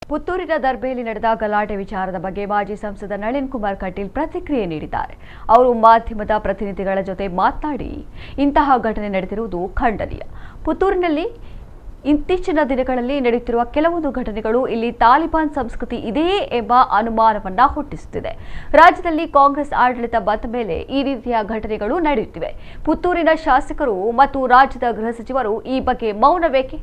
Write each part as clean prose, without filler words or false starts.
ಪುತ್ತೂರಿನ ದರ್ಬೆಯಲ್ಲಿ ನಡೆದ ಗಲಾಟೆ ವಿಚಾರದ ಬಗ್ಗೆ ಮಾಜಿ ಸಂಸದ ನಳಿನ್ ಕುಮಾರ್ ಕಟೀಲ್ ಪ್ರತಿಕ್ರಿಯೆ ನೀಡಿದ್ದಾರೆ. ಅವರು ಮಾಧ್ಯಮದ ಪ್ರತಿನಿಧಿಗಳ ಜೊತೆ ಮಾತನಾಡಿ, ಇಂತಹ ಘಟನೆ ನಡೆದಿರುವುದು ಖಂಡನೀಯ. ಪುತ್ತೂರಿನಲ್ಲಿ ಇತ್ತೀಚಿನ ದಿನಗಳಲ್ಲಿ ನಡೆಯುತ್ತಿರುವ ಕೆಲವೊಂದು ಘಟನೆಗಳು ಇಲ್ಲಿ ತಾಲಿಬಾನ್ ಸಂಸ್ಕೃತಿ ಇದೆಯೇ ಎಂಬ ಅನುಮಾನವನ್ನ ಹುಟ್ಟಿಸುತ್ತಿದೆ. ರಾಜ್ಯದಲ್ಲಿ ಕಾಂಗ್ರೆಸ್ ಆಡಳಿತ ಬಂದ ಮೇಲೆ ಈ ರೀತಿಯ ಘಟನೆಗಳು ನಡೆಯುತ್ತಿವೆ. ಪುತ್ತೂರಿನ ಶಾಸಕರು ಮತ್ತು ರಾಜ್ಯದ ಗೃಹ ಸಚಿವರು ಈ ಬಗ್ಗೆ ಮೌನವೇಕೆ?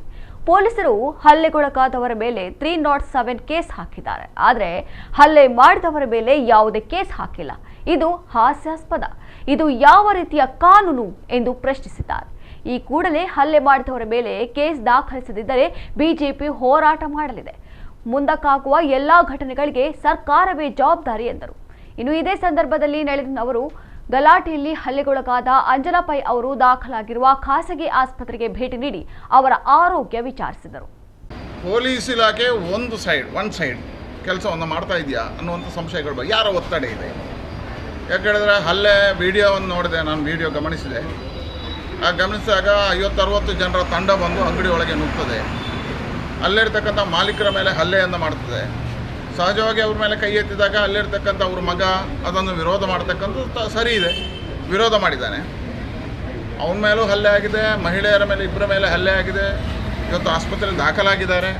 ಪೊಲೀಸರು ಹಲ್ಲೆಗೊಳಗಾದವರ ಮೇಲೆ 307 ಕೇಸ್ ಹಾಕಿದ್ದಾರೆ. ಆದರೆ ಹಲ್ಲೆ ಮಾಡಿದವರ ಮೇಲೆ ಯಾವುದೇ ಕೇಸ್ ಹಾಕಿಲ್ಲ. ಇದು ಹಾಸ್ಯಾಸ್ಪದ. ಇದು ಯಾವ ರೀತಿಯ ಕಾನೂನು ಎಂದು ಪ್ರಶ್ನಿಸಿದ್ದಾರೆ. ಈ ಕೂಡಲೇ ಹಲ್ಲೆ ಮಾಡಿದವರ ಮೇಲೆ ಕೇಸ್ ದಾಖಲಿಸದಿದ್ದರೆ ಬಿಜೆಪಿ ಹೋರಾಟ ಮಾಡಲಿದೆ. ಮುಂದಕ್ಕಾಗುವ ಎಲ್ಲಾ ಘಟನೆಗಳಿಗೆ ಸರ್ಕಾರವೇ ಜವಾಬ್ದಾರಿ ಎಂದರು. ಇನ್ನು ಇದೇ ಸಂದರ್ಭದಲ್ಲಿ ನಳಿನ್ ಅವರು ಗಲಾಟೆಯಲ್ಲಿ ಹಲ್ಲೆಗೊಳಗಾದ ಅಂಜನಾ ಪೈ ಅವರು ದಾಖಲಾಗಿರುವ ಖಾಸಗಿ ಆಸ್ಪತ್ರೆಗೆ ಭೇಟಿ ನೀಡಿ ಅವರ ಆರೋಗ್ಯ ವಿಚಾರಿಸಿದರು. ಪೊಲೀಸ್ ಇಲಾಖೆ ಒನ್ ಸೈಡ್ ಕೆಲಸವನ್ನು ಮಾಡ್ತಾ ಇದೆಯಾ ಅನ್ನುವಂಥ ಸಂಶಯಗಳು ಯಾರ ಒತ್ತಡ ಇದೆ. ಯಾಕಂದರೆ ಹಲ್ಲೆ ವಿಡಿಯೋವನ್ನು ನೋಡಿದೆ, ನಾನು ವಿಡಿಯೋ ಗಮನಿಸಿದೆ. ಗಮನಿಸಿದಾಗ 50-60 ಜನರ ತಂಡ ಬಂದು ಅಂಗಡಿ ಒಳಗೆ ನುಗ್ತದೆ. ಅಲ್ಲಿರ್ತಕ್ಕಂಥ ಮಾಲೀಕರ ಮೇಲೆ ಹಲ್ಲೆಯನ್ನು ಮಾಡ್ತದೆ. ಸಹಜವಾಗಿ ಅವ್ರ ಮೇಲೆ ಕೈ ಎತ್ತಿದಾಗ ಅಲ್ಲಿರ್ತಕ್ಕಂಥ ಅವ್ರ ಮಗ ಅದನ್ನು ವಿರೋಧ ಮಾಡ್ತಕ್ಕಂಥದ್ದು ಸರಿ ಇದೆ, ವಿರೋಧ ಮಾಡಿದ್ದಾನೆ. ಅವನ ಮೇಲೂ ಹಲ್ಲೆ ಆಗಿದೆ, ಮಹಿಳೆಯರ ಮೇಲೆ 2 ಮೇಲೆ ಹಲ್ಲೆ ಆಗಿದೆ. ಇವತ್ತು ಆಸ್ಪತ್ರೆಯಲ್ಲಿ ದಾಖಲಾಗಿದ್ದಾರೆ.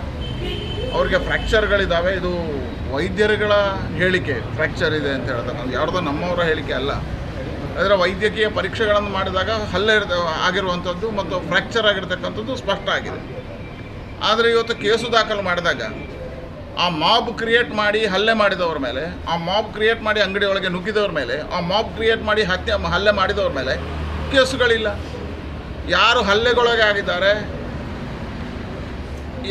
ಅವ್ರಿಗೆ ಫ್ರ್ಯಾಕ್ಚರ್ಗಳಿದ್ದಾವೆ. ಇದು ವೈದ್ಯರುಗಳ ಹೇಳಿಕೆ ಫ್ರ್ಯಾಕ್ಚರ್ ಇದೆ ಅಂತ ಹೇಳ್ತಕ್ಕಂಥ, ಯಾರ್ದೋ ನಮ್ಮವರ ಹೇಳಿಕೆ ಅಲ್ಲ. ಅದರ ವೈದ್ಯಕೀಯ ಪರೀಕ್ಷೆಗಳನ್ನು ಮಾಡಿದಾಗ ಹಲ್ಲೆ ಆಗಿರುವಂಥದ್ದು ಮತ್ತು ಫ್ರ್ಯಾಕ್ಚರ್ ಆಗಿರ್ತಕ್ಕಂಥದ್ದು ಸ್ಪಷ್ಟ ಆಗಿದೆ. ಆದರೆ ಇವತ್ತು ಕೇಸು ದಾಖಲು ಮಾಡಿದಾಗ ಆ ಮಾಬ್ ಕ್ರಿಯೇಟ್ ಮಾಡಿ ಹಲ್ಲೆ ಮಾಡಿದವ್ರ ಮೇಲೆ, ಆ ಮಾಬ್ ಕ್ರಿಯೇಟ್ ಮಾಡಿ ಅಂಗಡಿ ಒಳಗೆ ನುಗ್ಗಿದವ್ರ ಮೇಲೆ, ಆ ಮಾಬ್ ಕ್ರಿಯೇಟ್ ಮಾಡಿ ಹಲ್ಲೆ ಮಾಡಿದವ್ರ ಮೇಲೆ ಕೇಸುಗಳಿಲ್ಲ. ಯಾರು ಹಲ್ಲೆಗೊಳಗೆ ಆಗಿದ್ದಾರೆ,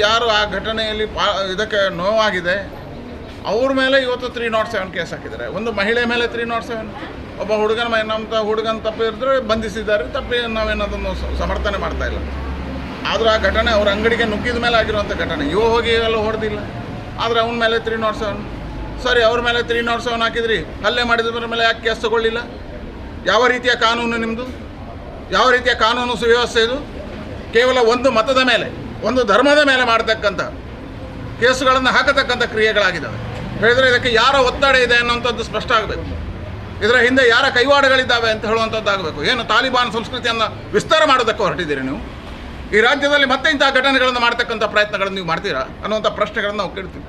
ಯಾರು ಆ ಘಟನೆಯಲ್ಲಿ ಇದಕ್ಕೆ ನೋವಾಗಿದೆ, ಅವ್ರ ಮೇಲೆ ಇವತ್ತು 307 ಕೇಸ್ ಹಾಕಿದ್ದಾರೆ. ಒಂದು ಮಹಿಳೆ ಮೇಲೆ 307, ಒಬ್ಬ ಹುಡುಗನ ತಪ್ಪಿದ್ರೆ ಬಂಧಿಸಿದ್ದಾರೆ. ತಪ್ಪಿ ನಾವೇನದನ್ನು ಸಮರ್ಥನೆ ಮಾಡ್ತಾ ಇಲ್ಲ. ಆದರೂ ಆ ಘಟನೆ ಅವ್ರ ಅಂಗಡಿಗೆ ನುಗ್ಗಿದ ಮೇಲೆ ಆಗಿರುವಂಥ ಘಟನೆ. ಹೋಗಿ ಎಲ್ಲ ಹೊಡೆದಿಲ್ಲ, ಆದರೆ ಅವನ ಮೇಲೆ 307. ಸರಿ, ಅವ್ರ ಮೇಲೆ 307 ಹಾಕಿದ್ರಿ, ಹಲ್ಲೆ ಮಾಡಿದ್ರ ಮೇಲೆ ಯಾಕೆ ಕೇಸ್ ತಗೊಳ್ಳಿಲ್ಲ? ಯಾವ ರೀತಿಯ ಕಾನೂನು ನಿಮ್ಮದು? ಯಾವ ರೀತಿಯ ಕಾನೂನು ಸುವ್ಯವಸ್ಥೆ ಇದು? ಕೇವಲ ಒಂದು ಮತದ ಮೇಲೆ, ಒಂದು ಧರ್ಮದ ಮೇಲೆ ಮಾಡತಕ್ಕಂಥ ಕೇಸುಗಳನ್ನು ಹಾಕತಕ್ಕಂಥ ಕ್ರಿಯೆಗಳಾಗಿದ್ದಾವೆ. ಹೇಳಿದರೆ ಇದಕ್ಕೆ ಯಾರ ಒತ್ತಡ ಇದೆ ಅನ್ನೋಂಥದ್ದು ಸ್ಪಷ್ಟ ಆಗಬೇಕು. ಇದರ ಹಿಂದೆ ಯಾರ ಕೈವಾಡಗಳಿದ್ದಾವೆ ಅಂತ ಹೇಳುವಂಥದ್ದಾಗಬೇಕು. ಏನು ತಾಲಿಬಾನ್ ಸಂಸ್ಕೃತಿಯನ್ನು ವಿಸ್ತಾರ ಮಾಡೋದಕ್ಕೆ ಹೊರಟಿದ್ದೀರಿ ನೀವು? ಈ ರಾಜ್ಯದಲ್ಲಿ ಮತ್ತೆ ಇಂತಹ ಘಟನೆಗಳನ್ನು ಮಾಡ್ತಕ್ಕಂಥ ಪ್ರಯತ್ನಗಳನ್ನು ನೀವು ಮಾಡ್ತೀರಾ ಅನ್ನುವಂಥ ಪ್ರಶ್ನೆಗಳನ್ನು ನಾವು ಕೇಳ್ತೀವಿ.